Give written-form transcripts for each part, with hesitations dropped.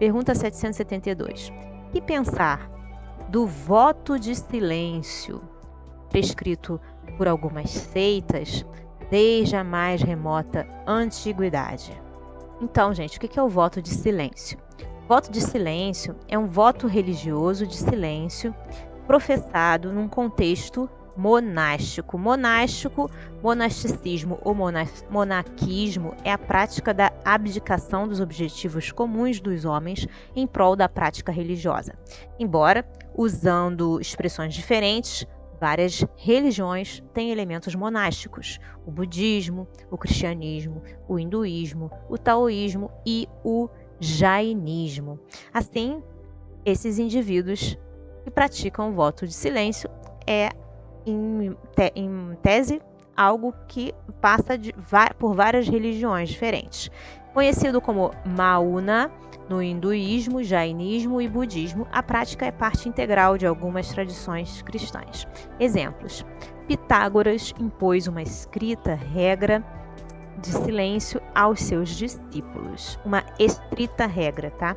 Pergunta 772. Que pensar do voto de silêncio prescrito por algumas seitas desde a mais remota antiguidade? Então, gente, o que é o voto de silêncio? Voto de silêncio é um voto religioso de silêncio professado num contexto monástico. Monasticismo ou monaquismo é a prática da abdicação dos objetivos comuns dos homens em prol da prática religiosa. Embora, usando expressões diferentes, várias religiões têm elementos monásticos: o budismo, o cristianismo, o hinduísmo, o taoísmo e o jainismo. Assim, esses indivíduos que praticam o voto de silêncio é, em tese, algo que passa por várias religiões diferentes. Conhecido como Mauna, no hinduísmo, jainismo e budismo, a prática é parte integral de algumas tradições cristãs. Exemplos: Pitágoras impôs uma escrita regra de silêncio aos seus discípulos. Uma estrita regra, tá?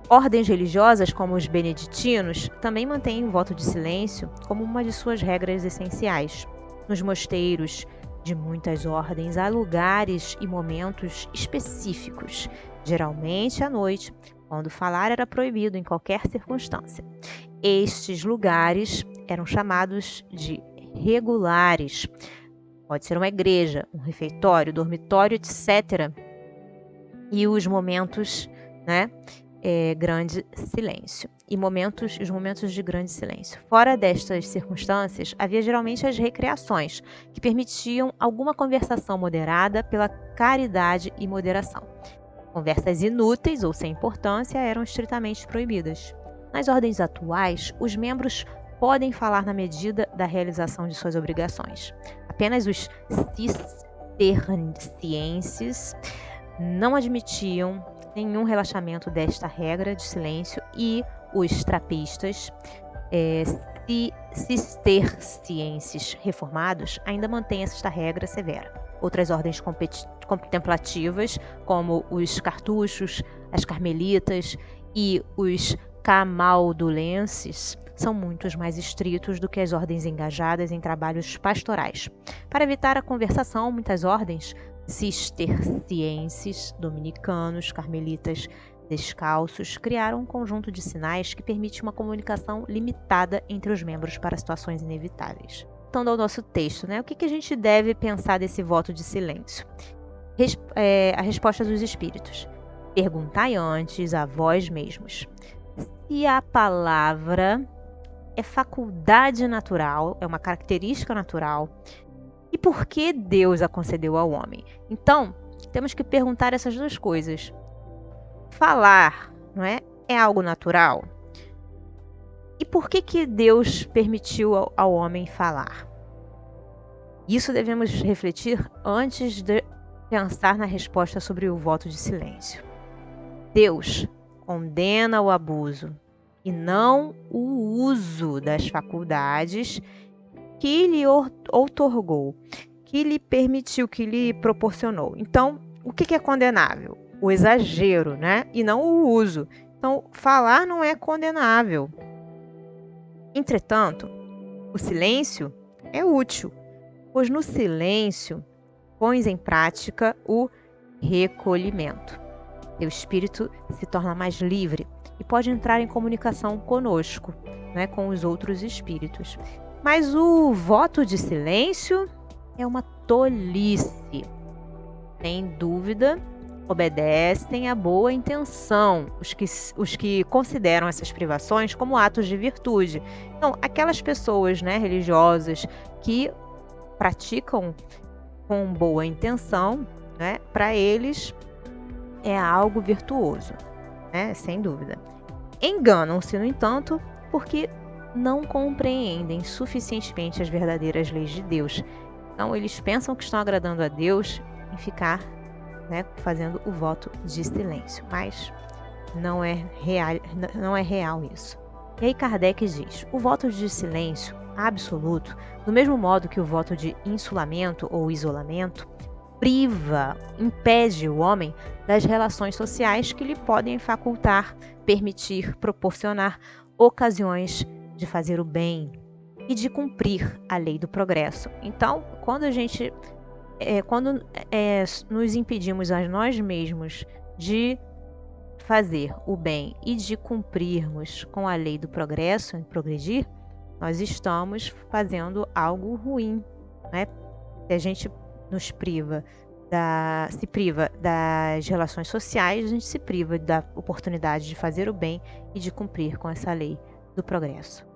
Ordens religiosas, como os beneditinos, também mantêm o voto de silêncio como uma de suas regras essenciais. Nos mosteiros de muitas ordens, há lugares e momentos específicos, geralmente à noite, quando falar era proibido em qualquer circunstância. Estes lugares eram chamados de regulares. Pode ser uma igreja, um refeitório, dormitório, etc. E os momentos, grande silêncio. Os momentos de grande silêncio. Fora destas circunstâncias, havia geralmente as recreações, que permitiam alguma conversação moderada pela caridade e moderação. Conversas inúteis ou sem importância eram estritamente proibidas. Nas ordens atuais, os membros podem falar na medida da realização de suas obrigações. Apenas os cistercienses não admitiam nenhum relaxamento desta regra de silêncio e os trapistas cistercienses reformados ainda mantêm esta regra severa. Outras ordens contemplativas, como os cartuchos, as carmelitas e os camaldulenses, são muito mais estritos do que as ordens engajadas em trabalhos pastorais. Para evitar a conversação, muitas ordens cistercienses, dominicanos, carmelitas descalços criaram um conjunto de sinais que permite uma comunicação limitada entre os membros para situações inevitáveis. Então, ao nosso texto, o que a gente deve pensar desse voto de silêncio? A resposta dos espíritos. Perguntai antes a vós mesmos se a palavra é faculdade natural, é uma característica natural, e por que Deus a concedeu ao homem. Então, temos que perguntar essas duas coisas. Falar, é algo natural? E por que Deus permitiu ao homem falar? Isso devemos refletir antes de pensar na resposta sobre o voto de silêncio. Deus condena o abuso e não o uso das faculdades que lhe outorgou, que lhe permitiu, que lhe proporcionou. Então, o que é condenável? O exagero, e não o uso. Então, falar não é condenável. Entretanto, o silêncio é útil, pois no silêncio pões em prática o recolhimento. Teu espírito se torna mais livre e pode entrar em comunicação conosco, com os outros espíritos. Mas o voto de silêncio é uma tolice. Sem dúvida, obedecem à boa intenção os que consideram essas privações como atos de virtude. Então, aquelas pessoas religiosas que praticam com boa intenção, para eles é algo virtuoso, sem dúvida. Enganam-se, no entanto, porque não compreendem suficientemente as verdadeiras leis de Deus. Então, eles pensam que estão agradando a Deus em ficar fazendo o voto de silêncio, mas não é real isso. E aí Kardec diz: o voto de silêncio absoluto, do mesmo modo que o voto de insulamento ou isolamento, impede o homem das relações sociais que lhe podem facultar, permitir, proporcionar ocasiões de fazer o bem e de cumprir a lei do progresso. Então, quando nos impedimos a nós mesmos de fazer o bem e de cumprirmos com a lei do progresso, e progredir, nós estamos fazendo algo ruim, né? Se a gente se priva das relações sociais, a gente se priva da oportunidade de fazer o bem e de cumprir com essa lei do progresso.